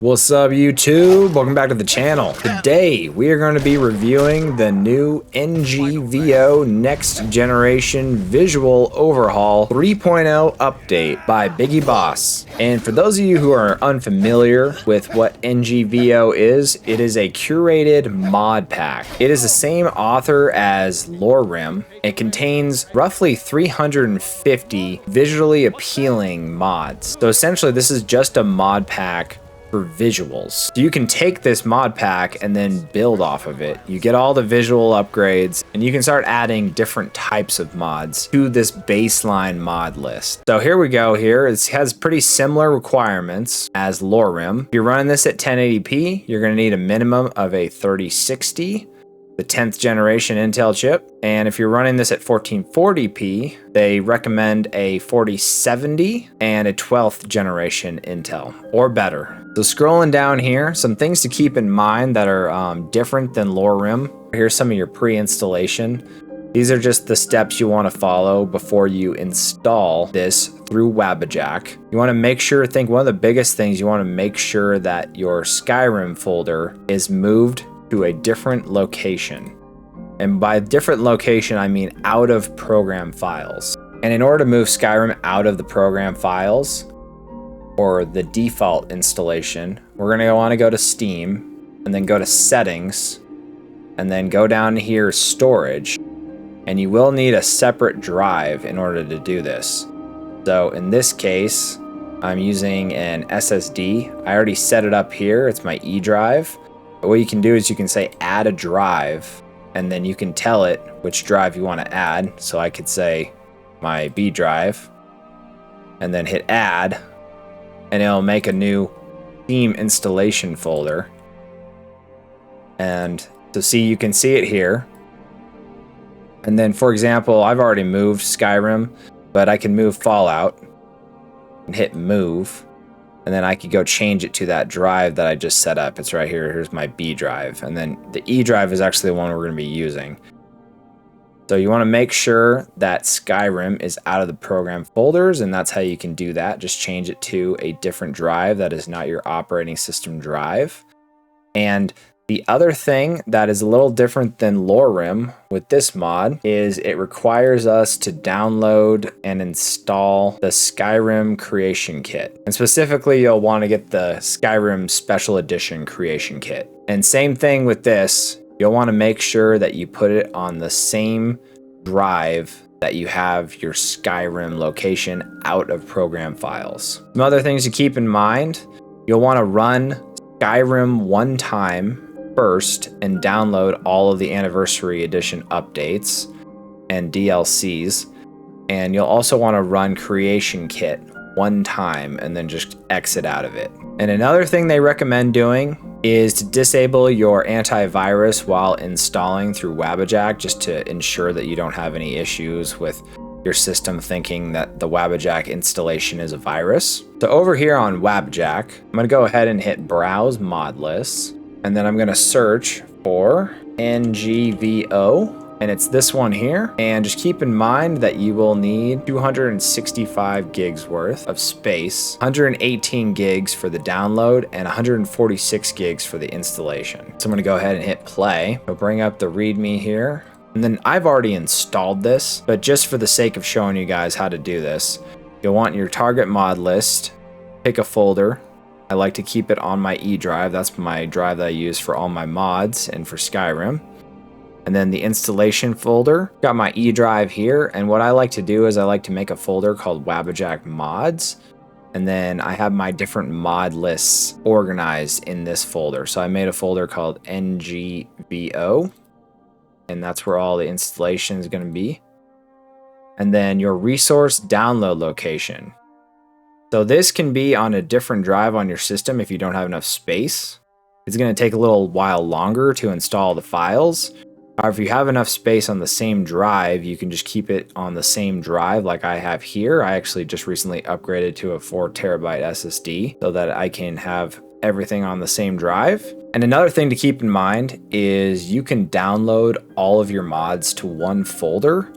What's up YouTube? Welcome back to the channel. Today we are going to be reviewing the new NGVO Next Generation Visual Overhaul 3.0 update by Biggie Boss. And for those of you who are unfamiliar with what NGVO is, it is a curated mod pack. It is the same author as LoreRim. It contains roughly 350 visually appealing mods. So essentially this is just a mod pack for visuals. So you can take this mod pack and then build off of it. You get all the visual upgrades and you can start adding different types of mods to this baseline mod list. So here we go here. It has pretty similar requirements as LoreRim. If you're running this at 1080p, you're going to need a minimum of a 3060, the 10th generation Intel chip. And if you're running this at 1440p, they recommend a 4070 and a 12th generation Intel or better. So scrolling down here, some things to keep in mind that are different than LoreRim. Here's some of your pre-installation. These are just the steps you want to follow before you install this through Wabajack. You want to make sure, one of the biggest things, you want to make sure that your Skyrim folder is moved to a different location. And by different location, I mean out of program files. And in order to move Skyrim out of the program files, or the default installation, we're going to want to go to Steam, and then go to Settings, and then go down here, Storage, and you will need a separate drive in order to do this. So in this case, I'm using an SSD. I already set it up here. It's my E drive. But what you can do is you can say add a drive, and then you can tell it which drive you want to add. So I could say my B drive, and then hit add, and it'll make a new Steam installation folder. And so see, you can see it here. And then for example, I've already moved Skyrim, but I can move Fallout and hit move. And then I could go change it to that drive that I just set up. It's right here. Here's my B drive. And then the E drive is actually the one we're going to be using. So you want to make sure that Skyrim is out of the program folders, and that's how you can do that. Just change it to a different drive that is not your operating system drive. And the other thing that is a little different than LoreRim with this mod is it requires us to download and install the Skyrim creation kit. And specifically, you'll want to get the Skyrim Special Edition creation kit. And same thing with this. You'll want to make sure that you put it on the same drive that you have your Skyrim location out of program files. Some other things to keep in mind, you'll want to run Skyrim one time first and download all of the Anniversary Edition updates and DLCs. And you'll also want to run Creation Kit one time and then just exit out of it. And another thing they recommend doing is to disable your antivirus while installing through Wabajack, just to ensure that you don't have any issues with your system thinking that the Wabajack installation is a virus. So over here on Wabajack, I'm going to go ahead and hit Browse Mod Lists, and then I'm going to search for NGVO. And it's this one here. And just keep in mind that you will need 265 gigs worth of space, 118 gigs for the download, and 146 gigs for the installation. So I'm gonna go ahead and hit play. I'll bring up the README here. And then I've already installed this, but just for the sake of showing you guys how to do this, you'll want your target mod list, pick a folder. I like to keep it on my E drive. That's my drive that I use for all my mods and for Skyrim. And then the installation folder, got my E drive here. And what I like to do is I like to make a folder called Wabajack Mods. And then I have my different mod lists organized in this folder. So I made a folder called NGVO. And that's where all the installation is going to be. And then your resource download location. So this can be on a different drive on your system if you don't have enough space. It's going to take a little while longer to install the files. However, if you have enough space on the same drive, you can just keep it on the same drive like I have here. I actually just recently upgraded to a 4 terabyte SSD so that I can have everything on the same drive. And another thing to keep in mind is you can download all of your mods to one folder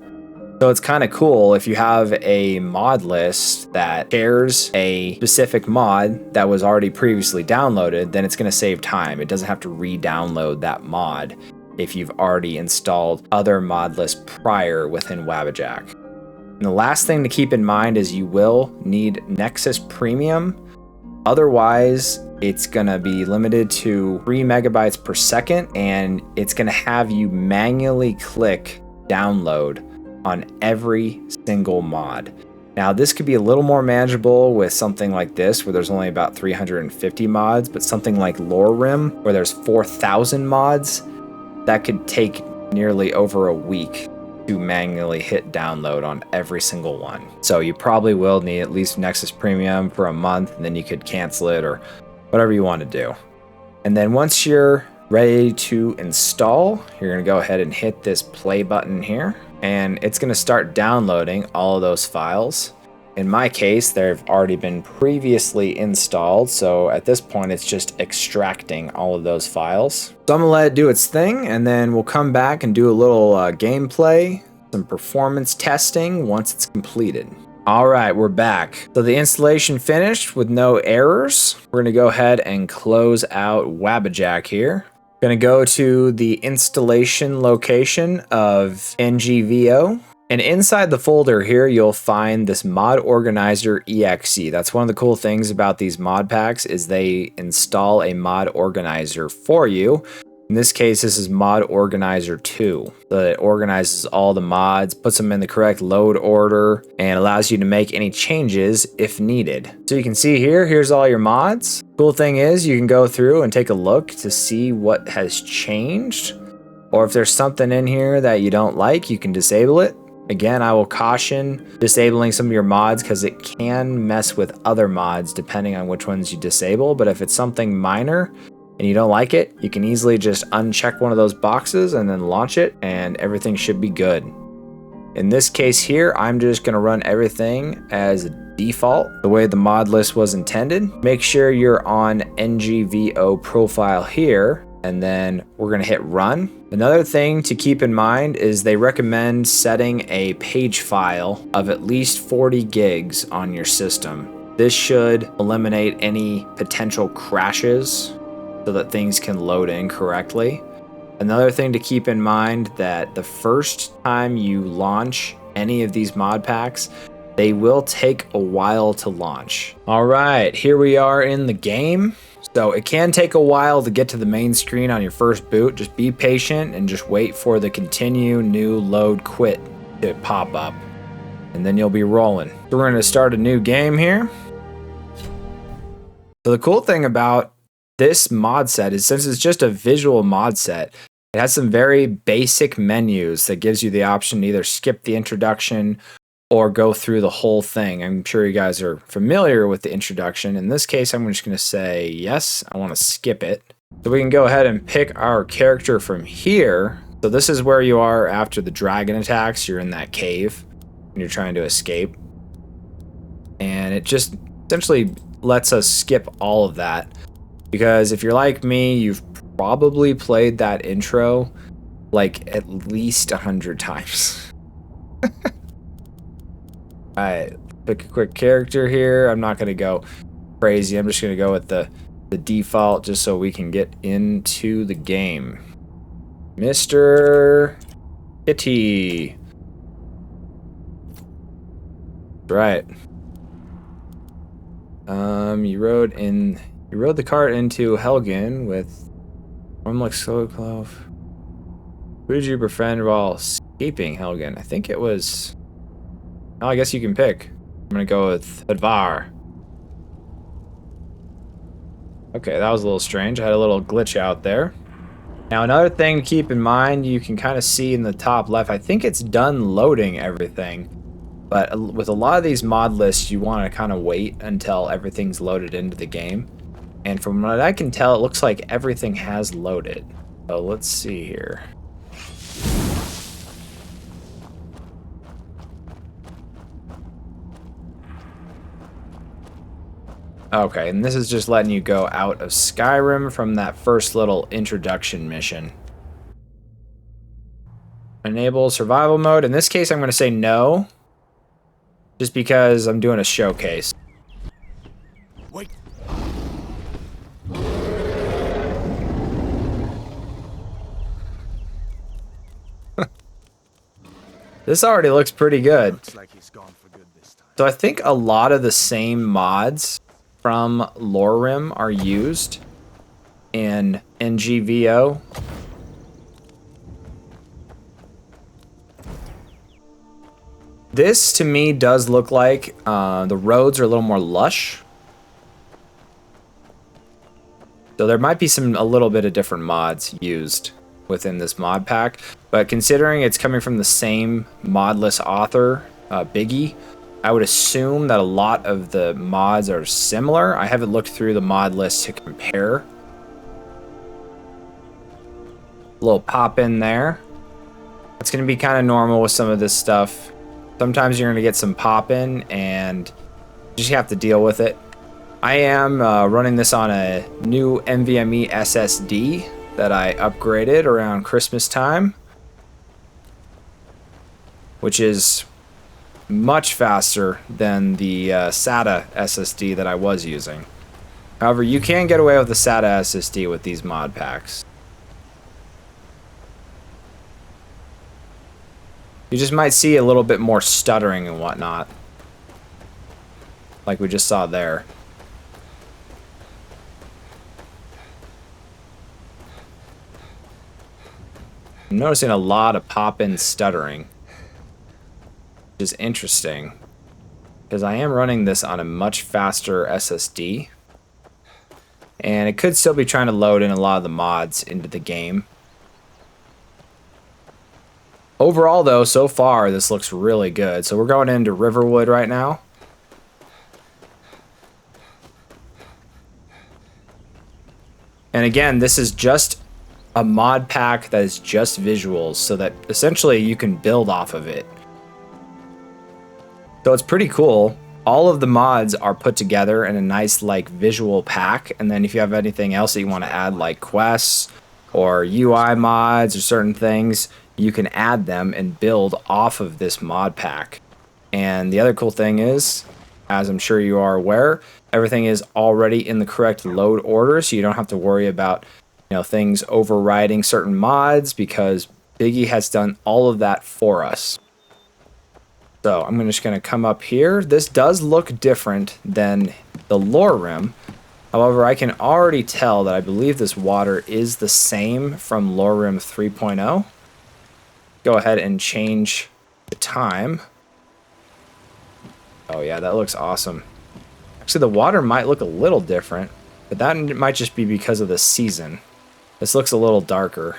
So it's kind of cool if you have a mod list that shares a specific mod that was already previously downloaded, then it's going to save time. It doesn't have to re-download that mod if you've already installed other mod lists prior within Wabbajack. And the last thing to keep in mind is you will need Nexus Premium. Otherwise, it's going to be limited to 3 megabytes per second, and it's going to have you manually click download on every single mod. Now, this could be a little more manageable with something like this, where there's only about 350 mods, but something like LoreRim, where there's 4,000 mods, that could take nearly over a week to manually hit download on every single one. So you probably will need at least Nexus Premium for a month, and then you could cancel it or whatever you want to do. And then once you're ready to install, you're going to go ahead and hit this play button here, and it's going to start downloading all of those files. In my case, they've already been previously installed, so at this point it's just extracting all of those files. So I'm going to let it do its thing, and then we'll come back and do a little gameplay, some performance testing once it's completed. Alright, we're back. So the installation finished with no errors. We're going to go ahead and close out Wabbajack here. Going to go to the installation location of NGVO. And inside the folder here, you'll find this mod organizer exe. That's one of the cool things about these mod packs is they install a mod organizer for you. In this case, this is mod organizer 2. So it organizes all the mods, puts them in the correct load order, and allows you to make any changes if needed. So you can see here, here's all your mods. Cool thing is you can go through and take a look to see what has changed. Or if there's something in here that you don't like, you can disable it. Again, I will caution disabling some of your mods because it can mess with other mods depending on which ones you disable. But if it's something minor and you don't like it, you can easily just uncheck one of those boxes and then launch it, and everything should be good. In this case here, I'm just going to run everything as default, the way the mod list was intended. Make sure you're on NGVO profile here, and then we're going to hit run. Another thing to keep in mind is they recommend setting a page file of at least 40 gigs on your system. This should eliminate any potential crashes so that things can load in correctly. Another thing to keep in mind that the first time you launch any of these mod packs, they will take a while to launch. All right, here we are in the game. So it can take a while to get to the main screen on your first boot. Just be patient and just wait for the continue new load quit to pop up, and then you'll be rolling. So we're going to start a new game here. So the cool thing about this mod set is since it's just a visual mod set, it has some very basic menus that gives you the option to either skip the introduction or go through the whole thing. I'm sure you guys are familiar with the introduction. In this case, I'm just going to say, yes, I want to skip it. So we can go ahead and pick our character from here. So this is where you are after the dragon attacks. You're in that cave and you're trying to escape. And it just essentially lets us skip all of that. Because if you're like me, you've probably played that intro like at least 100 times. Alright, pick a quick character here. I'm not going to go crazy. I'm just going to go with the default just so we can get into the game. Mr. Kitty. Right. You rode the cart into Helgen with Ormlix. Who did you befriend while escaping Helgen? I think it was... Oh, I guess you can pick. I'm gonna go with Advar. Okay, that was a little strange. I had a little glitch out there. Now, another thing to keep in mind, you can kind of see in the top left, I think it's done loading everything. But with a lot of these mod lists, you want to kind of wait until everything's loaded into the game. And from what I can tell, it looks like everything has loaded. So let's see here. Okay, and this is just letting you go out of Skyrim from that first little introduction mission. Enable survival mode. In this case, I'm going to say no. Just because I'm doing a showcase. Wait. This already looks pretty good. Looks like he's gone for good this time. So I think a lot of the same mods from LoreRim are used in NGVO. This to me does look like the roads are a little more lush. So there might be a little bit of different mods used within this mod pack, but considering it's coming from the same modlist author, Biggie, I would assume that a lot of the mods are similar. I haven't looked through the mod list to compare. A little pop in there. It's going to be kind of normal with some of this stuff. Sometimes you're going to get some pop in and you just have to deal with it. I am running this on a new NVMe SSD that I upgraded around Christmas time, which is much faster than the SATA SSD that I was using. However, you can get away with the SATA SSD with these mod packs. You just might see a little bit more stuttering and whatnot, like we just saw there. I'm noticing a lot of pop-in stuttering, which is interesting because I am running this on a much faster SSD, and it could still be trying to load in a lot of the mods into the game. Overall, though, so far, this looks really good. So we're going into Riverwood right now. And again, this is just a mod pack that is just visuals, so that essentially you can build off of it. So it's pretty cool. All of the mods are put together in a nice like visual pack, and then if you have anything else that you want to add, like quests or UI mods or certain things, you can add them and build off of this mod pack. And the other cool thing is, as I'm sure you are aware, everything is already in the correct load order, so you don't have to worry about, you know, things overriding certain mods, because Biggie has done all of that for us. So I'm just going to come up here. This does look different than the LoreRim. However, I can already tell that I believe this water is the same from LoreRim 3.0. Go ahead and change the time. Oh yeah, that looks awesome. Actually, the water might look a little different, but that might just be because of the season. This looks a little darker.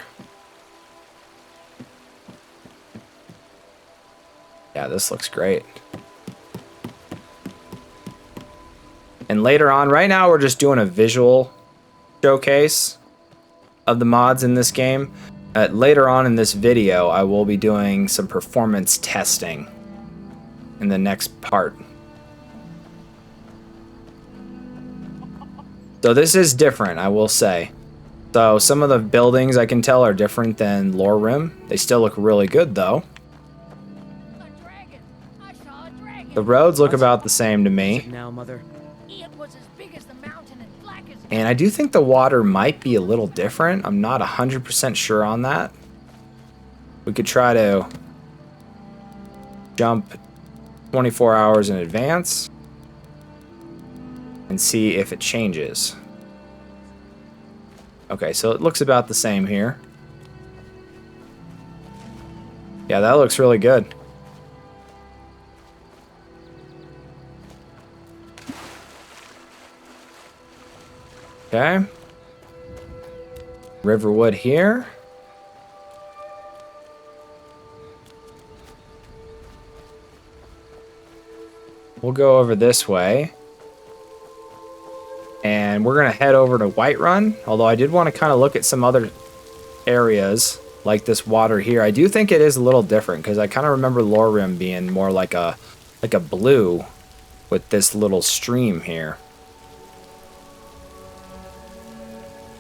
Yeah, this looks great. And later on, right now we're just doing a visual showcase of the mods in this game. Later on in this video, I will be doing some performance testing in the next part. So this is different, I will say. So some of the buildings I can tell are different than LoreRim. They still look really good though. The roads look about the same to me. Now, Mother. And I do think the water might be a little different. I'm not 100% sure on that. We could try to jump 24 hours in advance and see if it changes. Okay, so it looks about the same here. Yeah, that looks really good. Okay. Riverwood here. We'll go over this way. And we're going to head over to Whiterun. Although I did want to kind of look at some other areas like this water here. I do think it is a little different because I kind of remember LoreRim being more like a blue with this little stream here.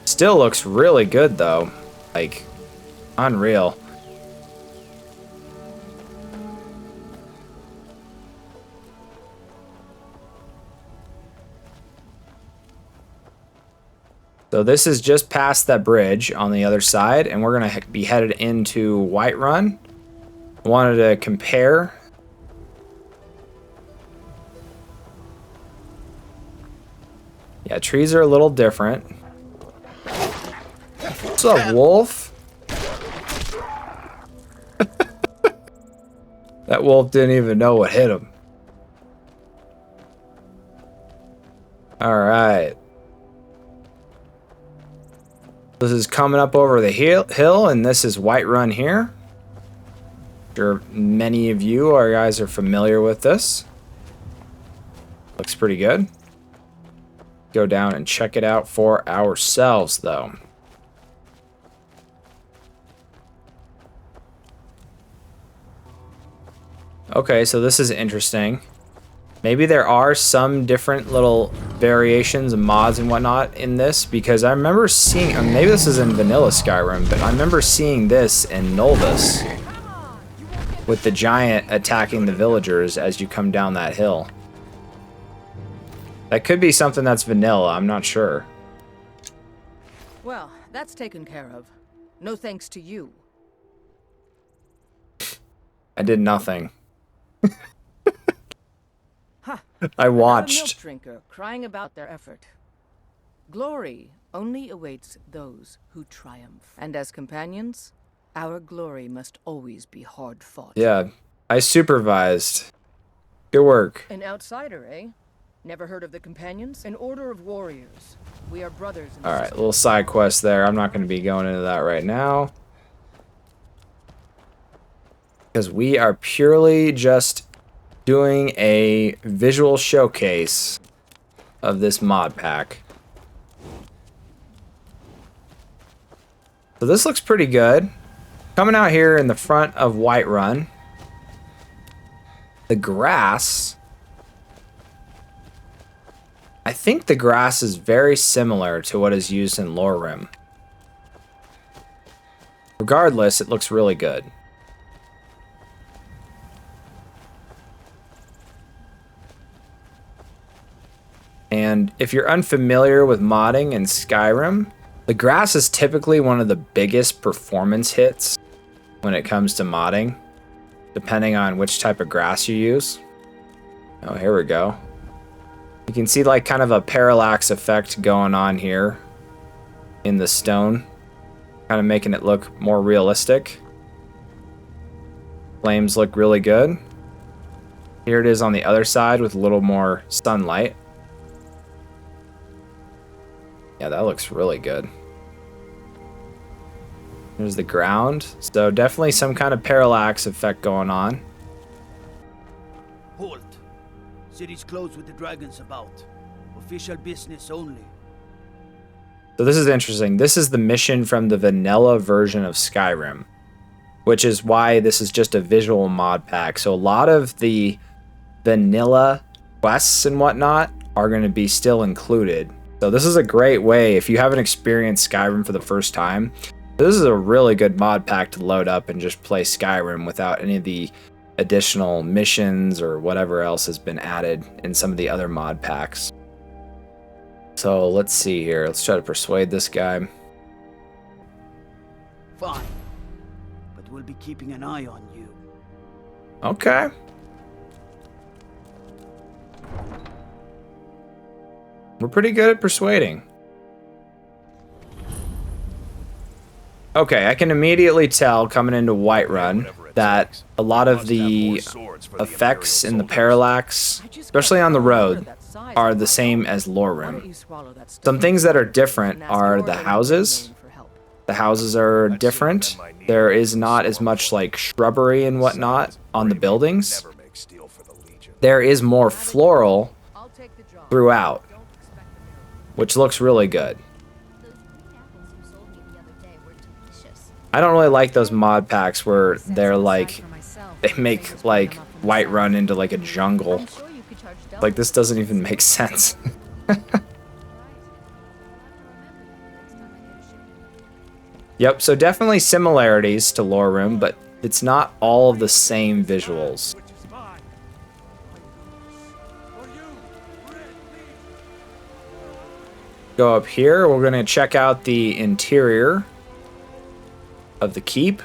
Still looks really good though, like unreal. So this is just past that bridge on the other side, and we're gonna be headed into Whiterun. I wanted to compare. Yeah, trees are a little different. What's up, wolf? That wolf didn't even know what hit him. All right. This is coming up over the hill, and this is Whiterun here. I'm sure many of you guys are familiar with this. Looks pretty good. Go down and check it out for ourselves, though. Okay, so this is interesting. Maybe there are some different little variations and mods and whatnot in this, because I remember seeing, maybe this is in vanilla Skyrim, but I remember seeing this in Novus with the giant attacking the villagers as you come down that hill. That could be something that's vanilla, I'm not sure. Well, that's taken care of. No thanks to you. I did nothing. Huh. I watched. Milk drinker crying about their effort. Glory only awaits those who triumph. And as companions, our glory must always be hard fought. Yeah, I supervised. Good work. An outsider, eh? Never heard of the companions? An order of warriors. We are brothers. All right, little side quest there. I'm not going to be going into that right now, because we are purely just doing a visual showcase of this mod pack. So this looks pretty good. Coming out here in the front of Whiterun, the grass, I think the grass is very similar to what is used in LoreRim. Regardless, it looks really good. And if you're unfamiliar with modding in Skyrim, the grass is typically one of the biggest performance hits when it comes to modding, depending on which type of grass you use. Oh, here we go. You can see like kind of a parallax effect going on here in the stone, kind of making it look more realistic. Flames look really good. Here it is on the other side with a little more sunlight. Yeah, that looks really good. There's the ground. So definitely some kind of parallax effect going on. Halt. City's closed with the dragons about. Official business only. So this is interesting. This is the mission from the vanilla version of Skyrim, which is why this is just a visual mod pack. So a lot of the vanilla quests and whatnot are going to be still included. So this is a great way, if you haven't experienced Skyrim for the first time, this is a really good mod pack to load up and just play Skyrim without any of the additional missions or whatever else has been added in some of the other mod packs. So let's see here. Let's try to persuade this guy. Fine. But we'll be keeping an eye on you. Okay. We're pretty good at persuading. Okay, I can immediately tell coming into Whiterun that a lot of the effects in the parallax, especially on the road, are the same as LoreRim. Some things that are different are the houses. The houses are different. There is not as much like shrubbery and whatnot on the buildings. There is more floral throughout, which looks really good. I don't really like those mod packs where they're like, they make like Whiterun into like a jungle. Like, this doesn't even make sense. Yep, so definitely similarities to LoreRim, but it's not all of the same visuals. Go up here. We're gonna check out the interior of the keep.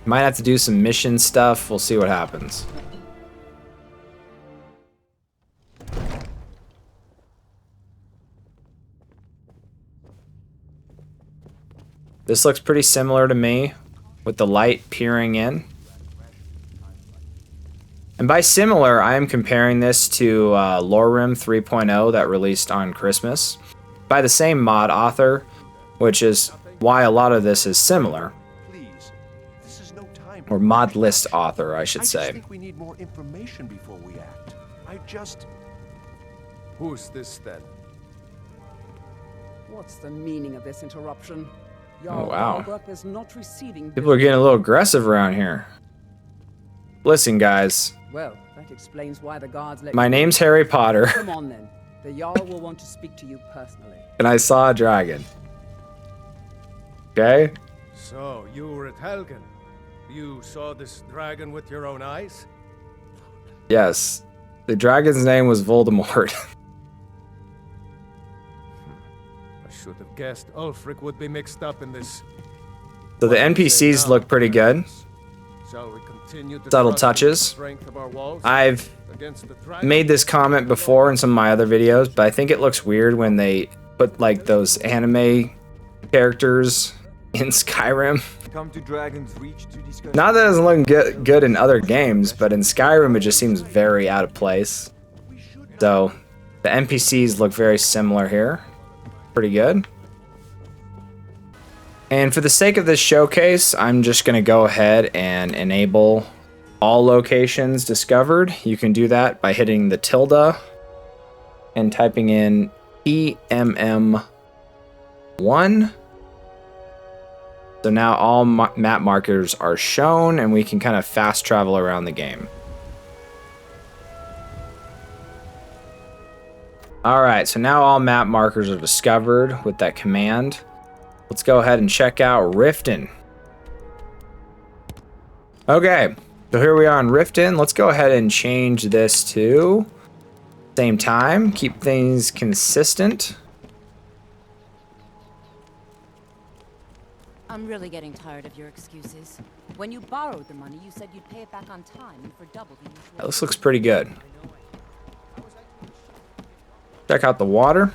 Might have to do some mission stuff. We'll see what happens. This looks pretty similar to me, with the light peering in. And by similar, I am comparing this to LoreRim 3.0 that released on Christmas, by the same mod author, which is why a lot of this is similar. Please, this is no time. Or modlist author, I should I say. just think we need more information before we act. Who's this then? What's the meaning of this interruption? Oh, wow. Your is not receiving. People are getting a little aggressive around here. Listen, guys. Well, that explains why the guards let My you name's Harry Potter, Come on then. The Jarl will want to speak to you personally. and I saw a dragon. Okay? So, you were at Helgen. You saw this dragon with your own eyes? Yes. The dragon's name was Voldemort. I should have guessed Ulfric would be mixed up in this. So the NPCs look pretty good. Shall we continue to Subtle trust in the touches. strength of our walls I've against the dragon? made this comment before in some of my other videos, but I think it looks weird when they put like those anime characters in Skyrim. Come to Dragon's Reach to discuss. Not that it doesn't look good in other games, but in Skyrim it just seems very out of place. So the NPCs look very similar here. Pretty good. And for the sake of this showcase, I'm just going to go ahead and enable all locations discovered. You can do that by hitting the tilde and typing in EMM1. So now all map markers are shown and we can kind of fast travel around the game. Alright, so now all map markers are discovered with that command. Let's go ahead and check out Riften. Okay, so here we are in Riften. Let's go ahead and change this to same time. Keep things consistent. I'm really getting tired of your excuses. When you borrowed the money, you said you'd pay it back on time and for double the usual. This looks pretty good. Check out the water.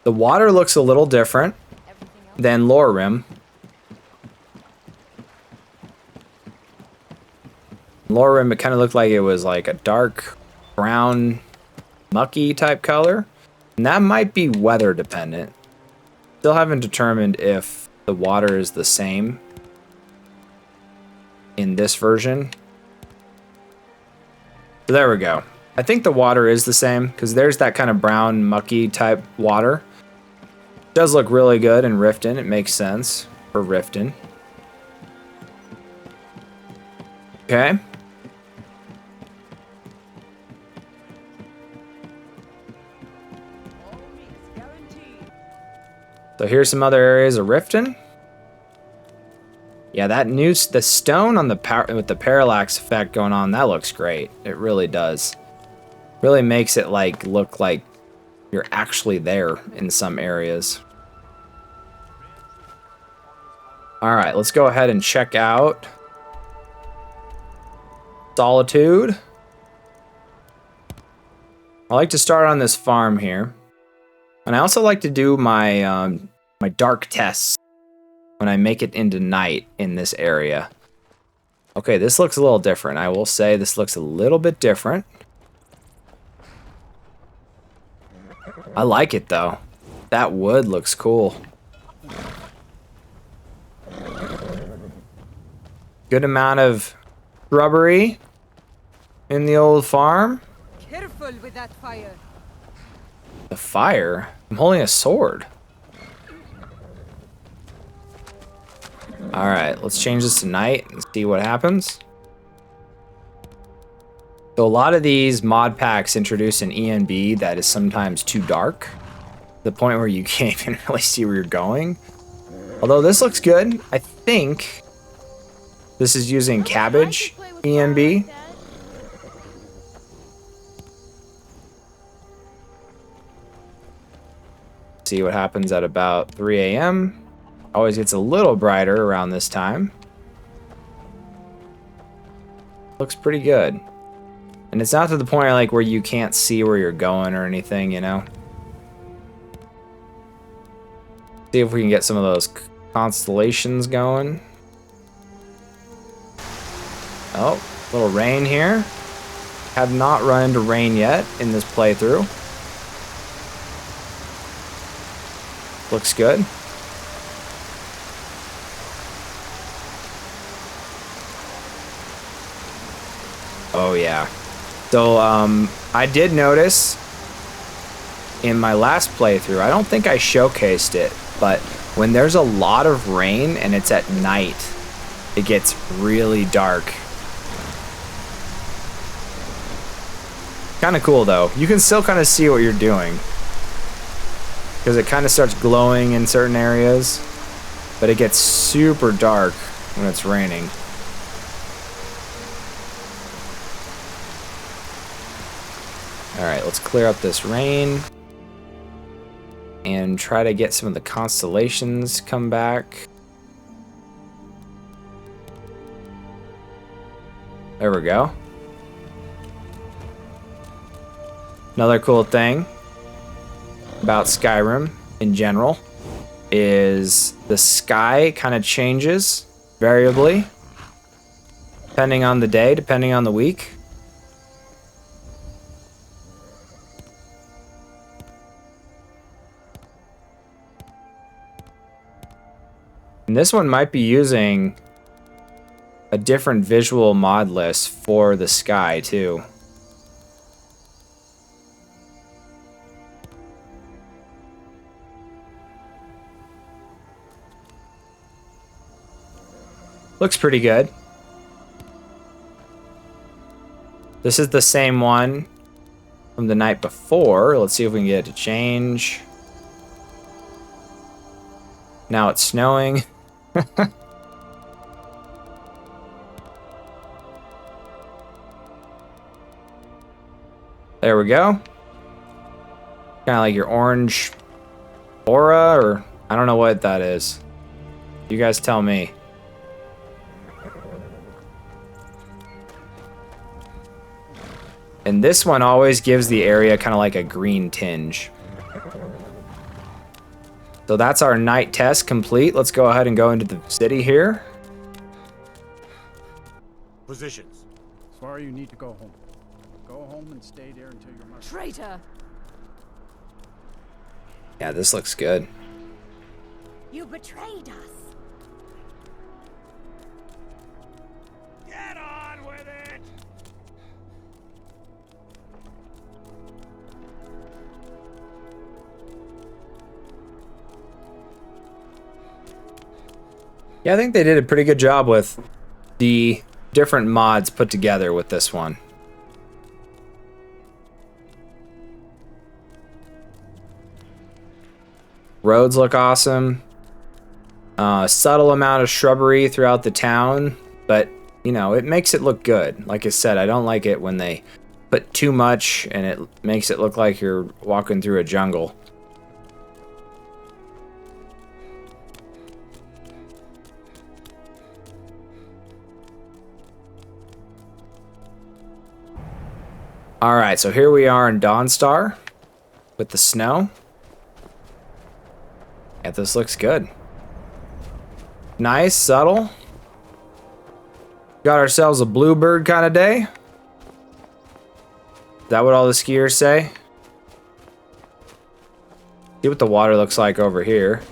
The water looks a little different than LoreRim. LoreRim, it kind of looked like it was like a dark brown, mucky type color. And that might be weather dependent. Still haven't determined if the water is the same in this version. So there we go. I think the water is the same because there's that kind of brown, mucky type water. Does look really good in Riften. It makes sense for Riften. Okay. So here's some other areas of Riften. Yeah, the stone on the with the parallax effect going on, that looks great. It really does. Really makes it like look like you're actually there in some areas. All right, let's go ahead and check out Solitude. I like to start on this farm here. And I also like to do my my dark tests when I make it into night in this area. Okay, this looks a little different. I will say this looks a little bit different. I like it though. That wood looks cool. Good amount of shrubbery in the old farm. Careful with that fire. The fire? I'm holding a sword. Alright, let's change this to night and see what happens. So a lot of these mod packs introduce an ENB that is sometimes too dark. To the point where you can't even really see where you're going. Although this looks good. I think this is using cabbage EMB. See what happens at about 3 a.m. Always gets a little brighter around this time. Looks pretty good. And it's not to the point like where you can't see where you're going or anything, you know. See if we can get some of those constellations going. Oh, a little rain here. Have not run into rain yet in this playthrough. Looks good. Oh yeah. So I did notice in my last playthrough, I don't think I showcased it, but when there's a lot of rain and it's at night, it gets really dark. Kind of cool though. You can still kind of see what you're doing because it kind of starts glowing in certain areas, but it gets super dark when it's raining. All right, let's clear up this rain and try to get some of the constellations come back. There we go. Another cool thing about Skyrim in general is the sky kind of changes variably depending on the day, depending on the week. And this one might be using a different visual mod list for the sky too. Looks pretty good. This is the same one from the night before. Let's see if we can get it to change. Now it's snowing. There we go. Kind of like your orange aura, or I don't know what that is. You guys tell me. And this one always gives the area kind of like a green tinge. So that's our night test complete. Let's go ahead and go into the city here. Positions. Sorry, you need to go home. Go home and stay there until your mother... Traitor! Yeah, this looks good. You betrayed us! Get on with it! Yeah, I think they did a pretty good job with the different mods put together with this one. Roads look awesome. Subtle amount of shrubbery throughout the town, but you know, it makes it look good. Like I said, I don't like it when they put too much and it makes it look like you're walking through a jungle. All right, so here we are in Dawnstar with the snow. Yeah, this looks good. Nice, subtle. Got ourselves a bluebird kind of day. Is that what all the skiers say? See what the water looks like over here.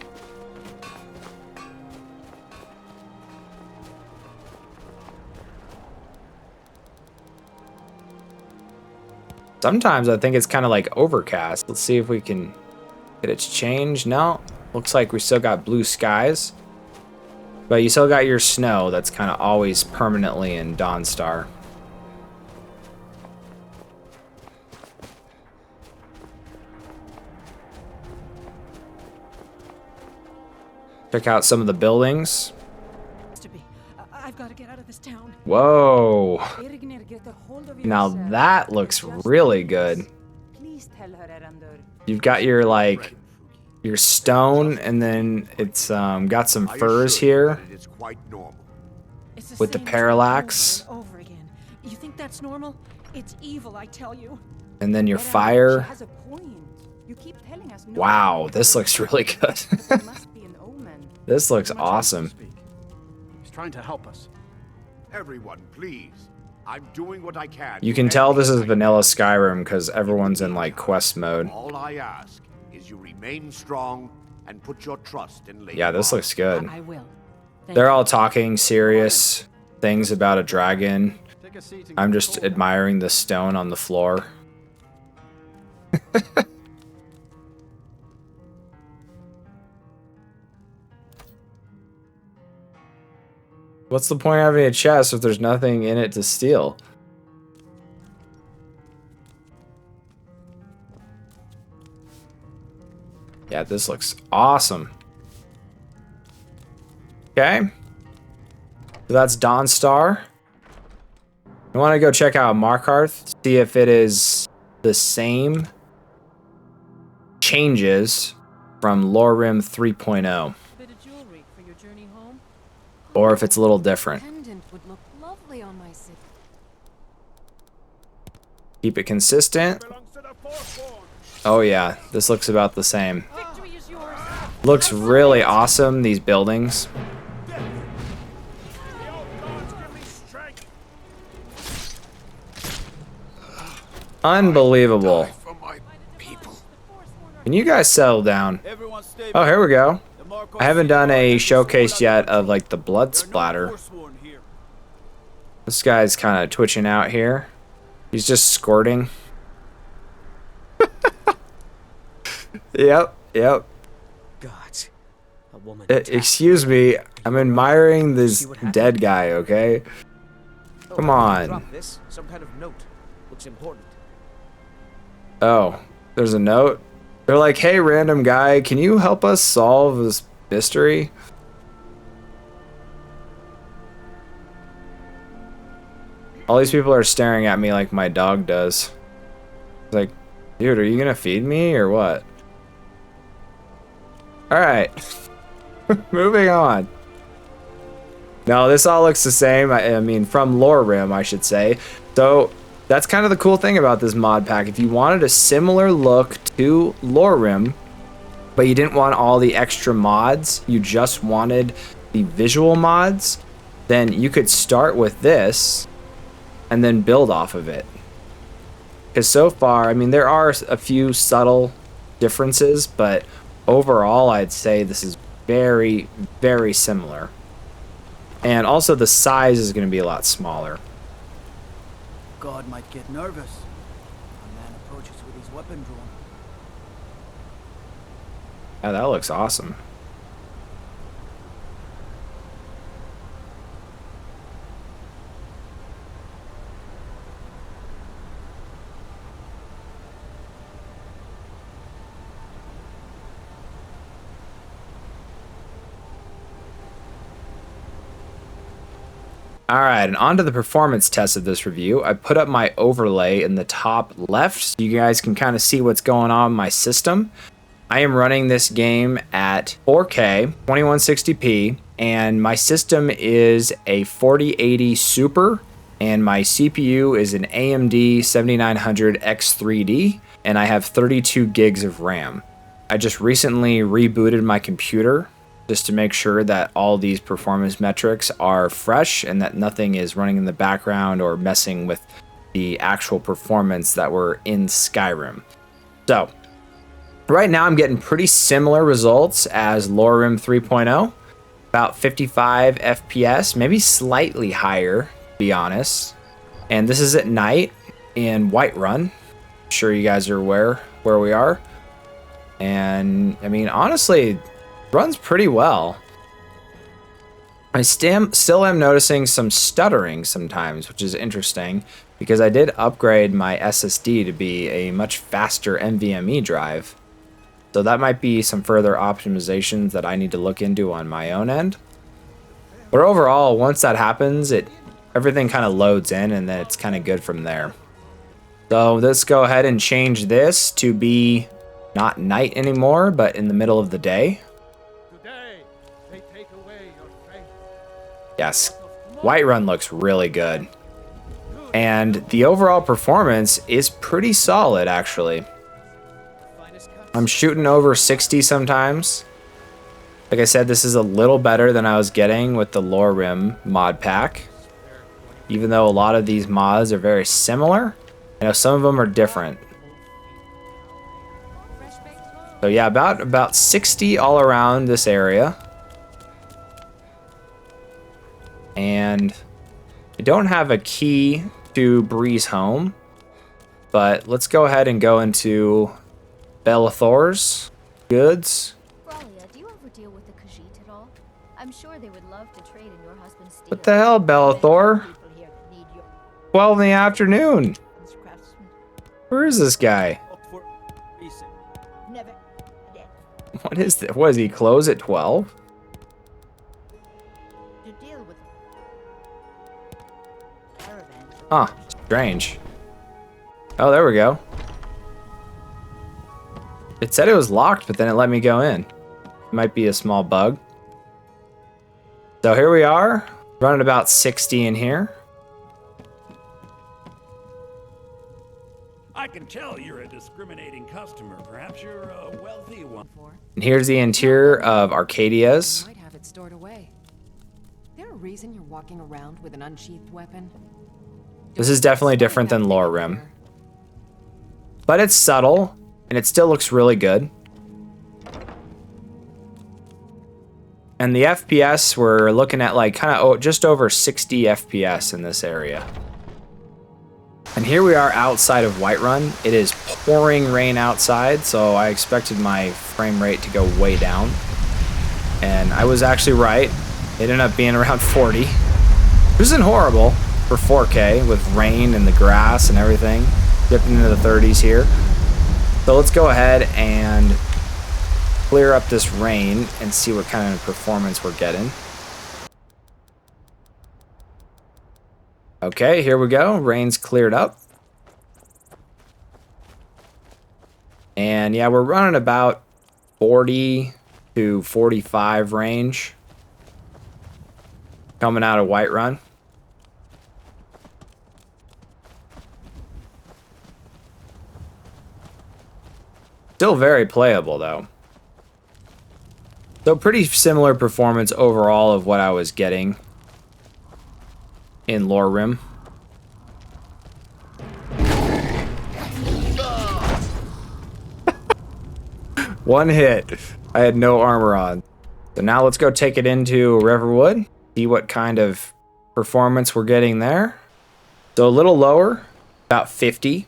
Sometimes I think it's kind of like overcast. Let's see if we can get it to change. No, looks like we still got blue skies. But you still got your snow that's kind of always permanently in Dawnstar. Check Check out some of the buildings. I've got to get out of this town. Whoa. Irgnir, get a hold of Now yourself. that looks really good. Please tell her, Erandur. You've got your like your stone, and then it's got some furs here It's quite normal. It's with the same parallax, over and over again. You think that's normal? It's evil, I tell you. and then your Erandur, fire. she has a point. You keep telling us no Wow, one this looks really good. but there must be an omen. This looks Too much else to awesome. speak. He's trying to help us. Everyone, please. I'm doing what I can. You can tell this is vanilla Skyrim because everyone's in like quest mode. All I ask is you remain strong and put your trust in Lady Yeah, this Margaret. looks good. I will. Thank They're you. all talking serious things about a dragon. Take a seat and I'm get just cold. admiring the stone on the floor. What's the point of having a chest if there's nothing in it to steal? Yeah, this looks awesome. Okay. So that's Dawnstar. I want to go check out Markarth, see if it is the same changes from LoreRim 3.0, Bit of jewelry for your journey home. or if it's a little different. Pendant would look lovely on my city. Keep it consistent. Oh yeah, this looks about the same. Victory is yours. Looks really awesome, these buildings. Unbelievable. For my people. Can you guys settle down? Everyone stay Oh, here we go. The Marco I haven't done a City showcase yet of like the blood They're not splatter. forsworn here. This guy's kind of twitching out here. He's just squirting. Yep. Gods, a woman. Excuse me, I'm admiring this dead guy, okay? Come on. Drop this. Some kind of note. Looks important. Oh, there's a note. They're like, hey, random guy, can you help us solve this mystery? All these people are staring at me like my dog does. It's like, dude, are you gonna feed me or what? Alright. Moving on. No, this all looks the same. I mean, from LoreRim, I should say. So, that's kind of the cool thing about this mod pack. If you wanted a similar look to LoreRim, but you didn't want all the extra mods, you just wanted the visual mods, then you could start with this and then build off of it. Because so far, I mean, there are a few subtle differences, but overall, I'd say this is very, very similar. And also the size is going to be a lot smaller. God might get nervous. A man approaches with his weapon drawn. Yeah, that looks awesome. Alright, and on to the performance test of this review. I put up my overlay in the top left so you guys can kind of see what's going on in my system. I am running this game at 4K, 2160p, and my system is a 4080 Super, and my CPU is an AMD 7900 X3D, and I have 32 gigs of RAM. I just recently rebooted my computer just to make sure that all these performance metrics are fresh and that nothing is running in the background or messing with the actual performance that were in Skyrim. So, right now I'm getting pretty similar results as LoreRim 3.0, about 55 FPS, maybe slightly higher, to be honest. And this is at night in Whiterun. I'm sure you guys are aware where we are. And, I mean, honestly, runs pretty well. I still am noticing some stuttering sometimes, which is interesting because I did upgrade my SSD to be a much faster NVMe drive. So that might be some further optimizations that I need to look into on my own end. But overall, once that happens, everything kind of loads in, and then it's kind of good from there. So let's go ahead and change this to be not night anymore, but in the middle of the day. Today, they take away your faith. Yes, Whiterun looks really good. And the overall performance is pretty solid, actually. I'm shooting over 60 sometimes. Like I said, this is a little better than I was getting with the LoreRim mod pack. Even though a lot of these mods are very similar, I know some of them are different. So yeah, about 60 all around this area. And I don't have a key to Breeze Home, but let's go ahead and go into Belethor's goods. Bralia, do you ever deal with the Khajiit at all? I'm sure they would love to trade in your husband's steel. What the hell, Belethor? 12 in the afternoon. Where is this guy? What is this? What, does he close at 12? Huh, strange. Oh, there we go. It said it was locked, but then it let me go in. Might be a small bug. So here we are, running about 60 in here. I can tell you're a discriminating customer. Perhaps you're a wealthy one. And here's the interior of Arcadia's. Might have it stored away. Is there a reason you're walking around with an unsheathed weapon? This is definitely different than LoreRim. But it's subtle, and it still looks really good. And the FPS, we're looking at like kind of just over 60 FPS in this area. And here we are outside of Whiterun. It is pouring rain outside, so I expected my frame rate to go way down. And I was actually right. It ended up being around 40. Which isn't horrible for 4K with rain and the grass and everything. Dipping into the 30s here. So let's go ahead and clear up this rain and see what kind of performance we're getting. Okay, here we go. Rain's cleared up. And yeah, we're running about 40 to 45 range coming out of Whiterun. Still very playable though. So pretty similar performance overall of what I was getting in LoreRim. One hit. I had no armor on. So now let's go take it into Riverwood. See what kind of performance we're getting there. So a little lower, about 50.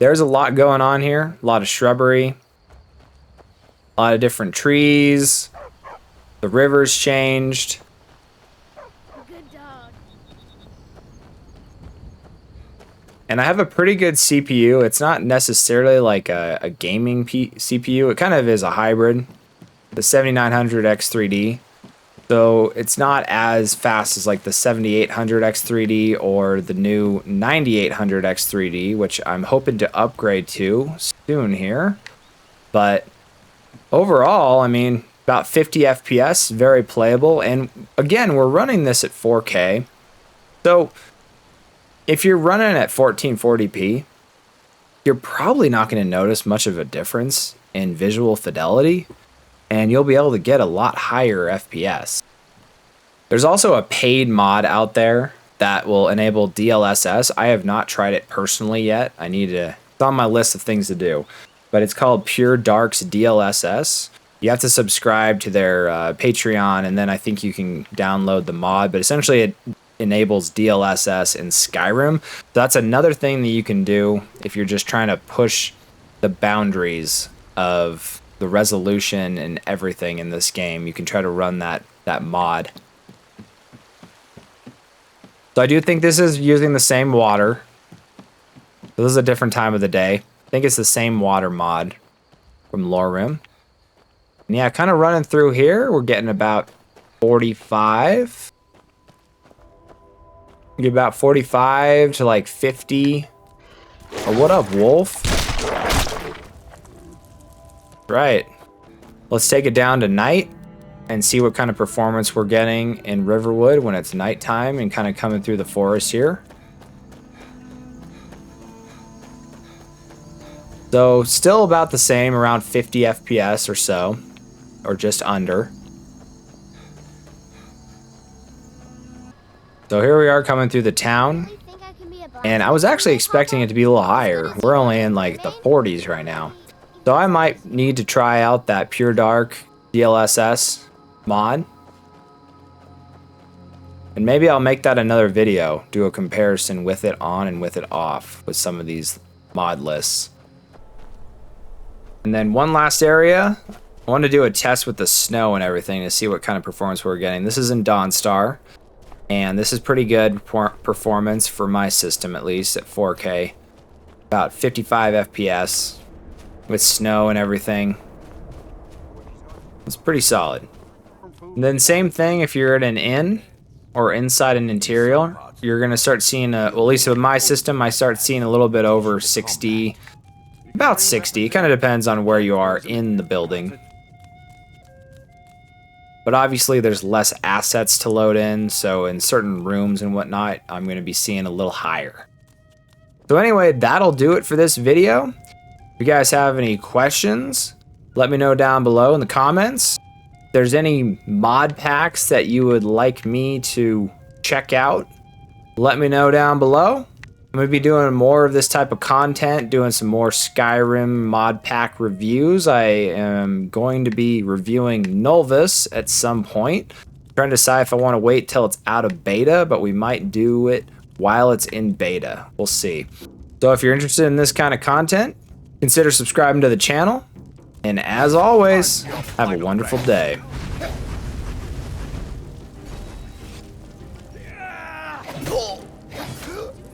There's a lot going on here. A lot of shrubbery. A lot of different trees. The river's changed. And I have a pretty good CPU. It's not necessarily like a gaming CPU. It kind of is a hybrid. The 7900 X3D. So it's not as fast as like the 7800 X3D or the new 9800 X3D, which I'm hoping to upgrade to soon here. But overall, I mean, about 50 FPS, very playable. And again, we're running this at 4K. So if you're running at 1440p, you're probably not going to notice much of a difference in visual fidelity, and you'll be able to get a lot higher FPS. There's also a paid mod out there that will enable DLSS. I have not tried it personally yet. It's on my list of things to do, but it's called Pure Dark's DLSS. You have to subscribe to their Patreon, and then I think you can download the mod, but essentially it enables DLSS in Skyrim. That's another thing that you can do if you're just trying to push the boundaries of the resolution and everything in this game. You can try to run that mod. So I do think this is using the same water. This is a different time of the day. I think it's the same water mod. from LoreRim. And yeah, kind of running through here, we're getting about 45. Get about 45 to like 50. Oh, what up, Wolf? Right. Let's take it down to night and see what kind of performance we're getting in Riverwood when it's nighttime and kind of coming through the forest here. So still about the same, around 50 FPS or so, or just under. So here we are coming through the town, and I was actually expecting it to be a little higher. We're only in like the 40s right now. So I might need to try out that Pure Dark DLSS mod. And maybe I'll make that another video, do a comparison with it on and with it off with some of these mod lists. And then one last area, I want to do a test with the snow and everything to see what kind of performance we're getting. This is in Dawnstar. And this is pretty good performance for my system, at least at 4K. About 55 FPS with snow and everything. It's pretty solid. And then same thing if you're at an inn or inside an interior. You're going to start seeing, well, at least with my system, I start seeing a little bit over 60. About 60. It kind of depends on where you are in the building. But obviously there's less assets to load in, so in certain rooms and whatnot, I'm going to be seeing a little higher. So anyway, that'll do it for this video. If you guys have any questions, let me know down below in the comments. If there's any mod packs that you would like me to check out, let me know down below. I'm going to be doing more of this type of content, doing some more Skyrim mod pack reviews. I am going to be reviewing Nulvis at some point. I'm trying to decide if I want to wait till it's out of beta, but we might do it while it's in beta. We'll see. So if you're interested in this kind of content, consider subscribing to the channel. And as always, have a wonderful day.